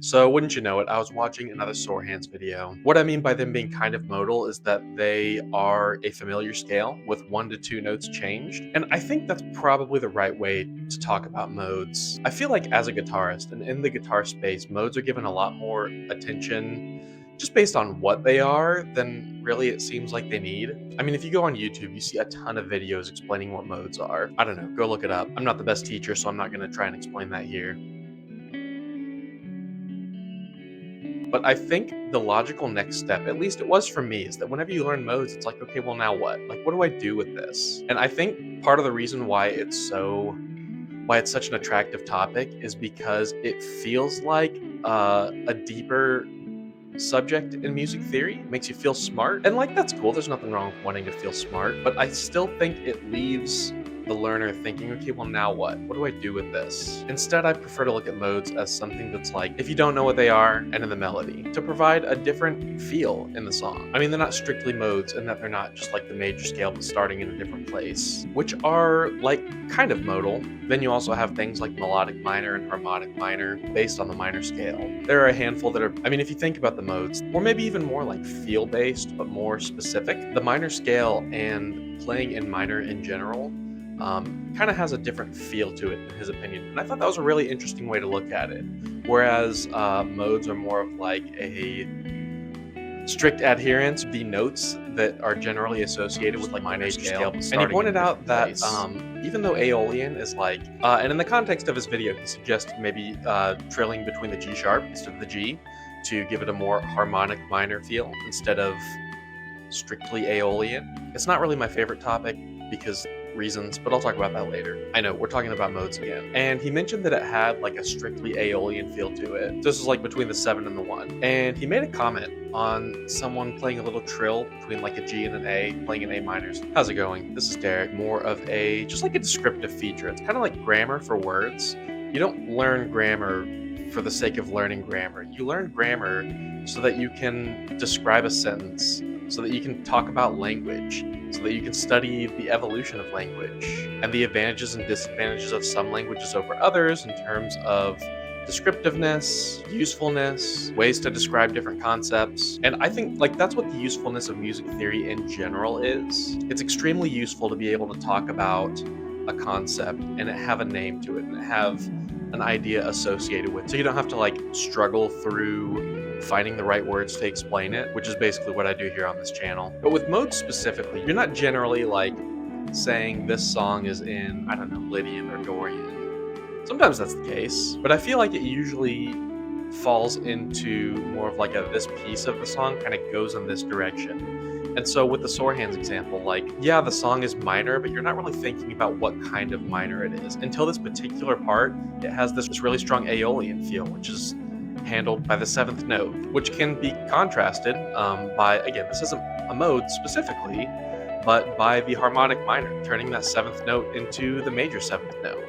So wouldn't you know it, I was watching another Sore Hands video. What I mean by them being kind of modal is that they are a familiar scale with 1 to 2 notes changed, and I think that's probably the right way to talk about modes. I feel like as a guitarist and in the guitar space, modes are given a lot more attention just based on what they are than really it seems like they need. I mean, if you go on YouTube, you see a ton of videos explaining what modes are. I don't know, go look it up. I'm not the best teacher, so I'm not going to try and explain that here. But I think the logical next step, at least it was for me, is that whenever you learn modes, it's like, okay, well, now what? Like, what do I do with this? And I think part of the reason why it's such an attractive topic is because it feels like a deeper subject in music theory. It makes you feel smart, and like that's cool. There's nothing wrong with wanting to feel smart, but I still think it leaves the learner thinking, okay, well, now what? What do I do with this? Instead, I prefer to look at modes as something that's like, if you don't know what they are, and in the melody, to provide a different feel in the song. I mean, they're not strictly modes in that they're not just like the major scale, but starting in a different place, which are like kind of modal. Then you also have things like melodic minor and harmonic minor based on the minor scale. There are a handful that are, I mean, if you think about the modes, or maybe even more like feel-based, but more specific, the minor scale and playing in minor in general kind of has a different feel to it, in his opinion. And I thought that was a really interesting way to look at it. Whereas modes are more of like a strict adherence to the notes that are generally associated with like minor scale. And he pointed out that even though Aeolian is like, and in the context of his video, he suggested maybe trilling between the G sharp instead of the G to give it a more harmonic minor feel instead of strictly Aeolian. It's not really my favorite topic because reasons, but I'll talk about that later. I know, we're talking about modes again. And he mentioned that it had like a strictly Aeolian feel to it. This was like between the 7 and the 1. And he made a comment on someone playing a little trill between like a G and an A, playing in A minors. How's it going? This is Derek. More of a, just like a descriptive feature. It's kind of like grammar for words. You don't learn grammar for the sake of learning grammar. You learn grammar so that you can describe a sentence, so that you can talk about language, so that you can study the evolution of language and the advantages and disadvantages of some languages over others in terms of descriptiveness, usefulness, ways to describe different concepts. And I think like that's what the usefulness of music theory in general is. It's extremely useful to be able to talk about a concept and it have a name to it and have an idea associated with it. So you don't have to like struggle through finding the right words to explain it, which is basically what I do here on this channel. But with modes specifically, you're not generally like saying this song is in, I don't know, Lydian or Dorian. Sometimes that's the case, but I feel like it usually falls into more of like this piece of the song kind of goes in this direction. And so with the Sore Hands example, like, yeah, the song is minor, but you're not really thinking about what kind of minor it is. Until this particular part, it has this really strong Aeolian feel, which is handled by the 7th note, which can be contrasted by, again, this isn't a mode specifically, but by the harmonic minor, turning that 7th note into the major 7th note,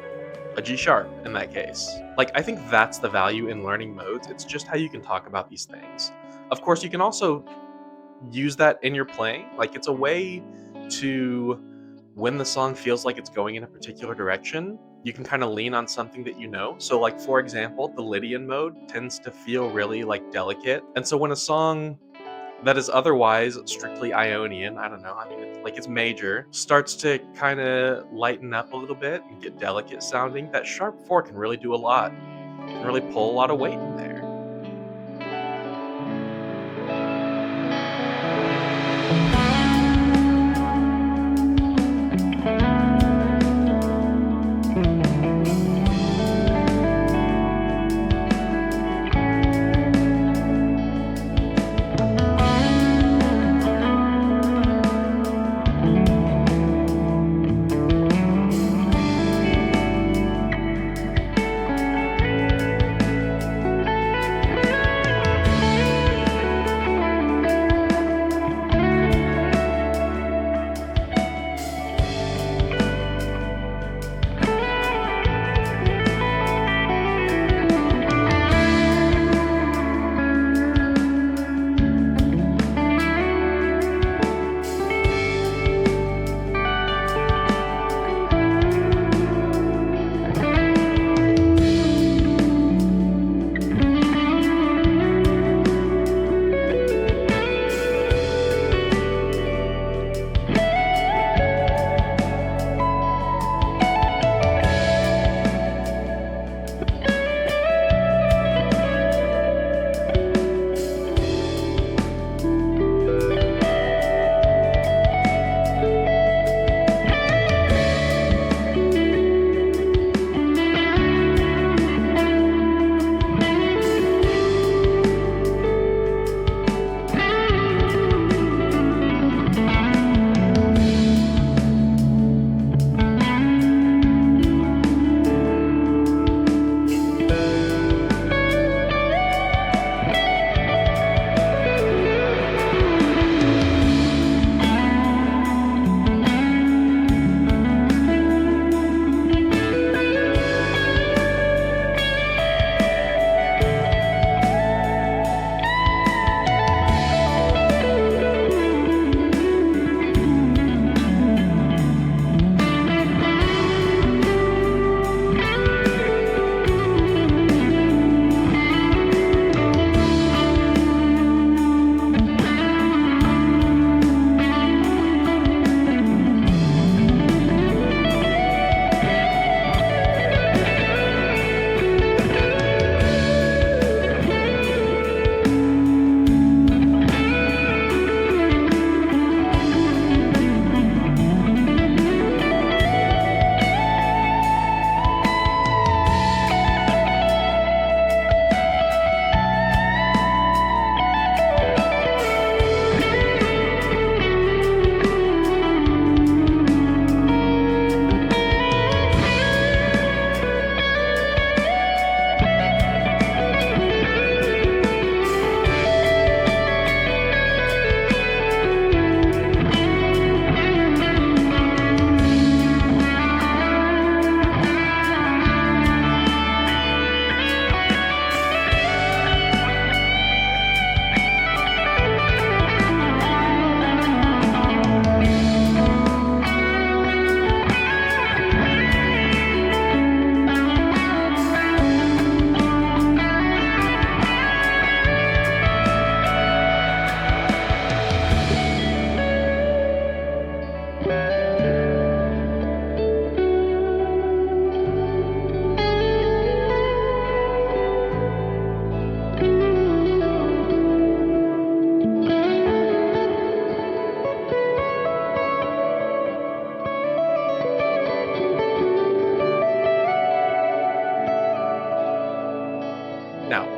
a G sharp in that case. Like, I think that's the value in learning modes. It's just how you can talk about these things. Of course, you can also use that in your playing. Like, it's a way to, when the song feels like it's going in a particular direction, you can kind of lean on something that you know. So like, for example, the Lydian mode tends to feel really like delicate. And so when a song that is otherwise strictly Ionian, I don't know, I mean, it's major, starts to kind of lighten up a little bit and get delicate sounding, that sharp 4 can really do a lot. It can really pull a lot of weight in there.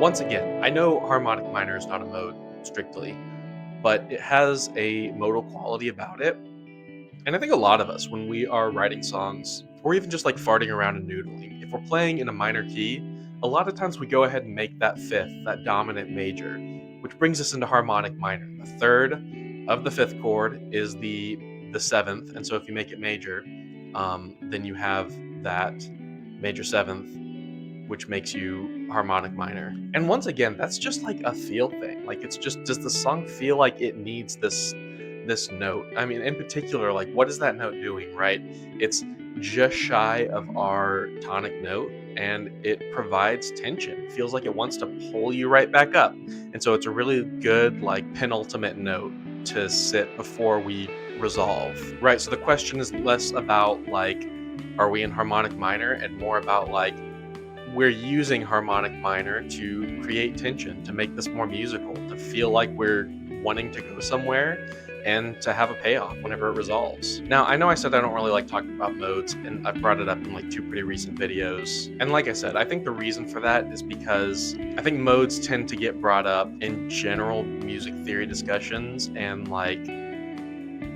Once again, I know harmonic minor is not a mode strictly, but it has a modal quality about it. And I think a lot of us, when we are writing songs, or even just like farting around and noodling, if we're playing in a minor key, a lot of times we go ahead and make that fifth, that dominant major, which brings us into harmonic minor. The third of the fifth chord is the seventh, and so if you make it major, then you have that major seventh, which makes you harmonic minor. And once again, that's just like a feel thing. Like it's just, does the song feel like it needs this note? I mean, in particular, like what is that note doing, right? It's just shy of our tonic note and it provides tension. It feels like it wants to pull you right back up. And so it's a really good like penultimate note to sit before we resolve. Right. So the question is less about like, are we in harmonic minor, and more about like, we're using harmonic minor to create tension, to make this more musical, to feel like we're wanting to go somewhere and to have a payoff whenever it resolves. Now, I know I said I don't really like talking about modes, and I've brought it up in like 2 pretty recent videos. And like I said, I think the reason for that is because I think modes tend to get brought up in general music theory discussions and like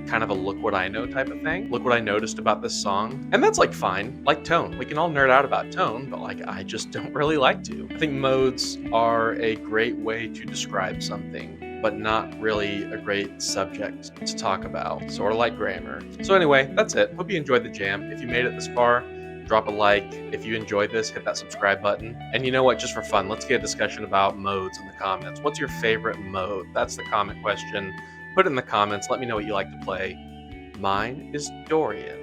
kind of a look what I know type of thing. Look what I noticed about this song. And that's like fine, like tone. We can all nerd out about tone, but like I just don't really like to. I think modes are a great way to describe something, but not really a great subject to talk about, sort of like grammar. So anyway, that's it. Hope you enjoyed the jam. If you made it this far, drop a like. If you enjoyed this, hit that subscribe button. And you know what, just for fun, let's get a discussion about modes in the comments. What's your favorite mode? That's the comment question. Put it in the comments. Let me know what you like to play. Mine is Dorian.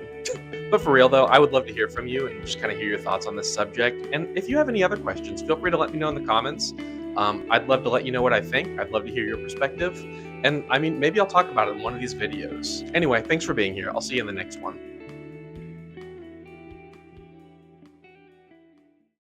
But for real though, I would love to hear from you and just kind of hear your thoughts on this subject. And if you have any other questions, feel free to let me know in the comments. I'd love to let you know what I think. I'd love to hear your perspective. And I mean, maybe I'll talk about it in one of these videos. Anyway, thanks for being here. I'll see you in the next one.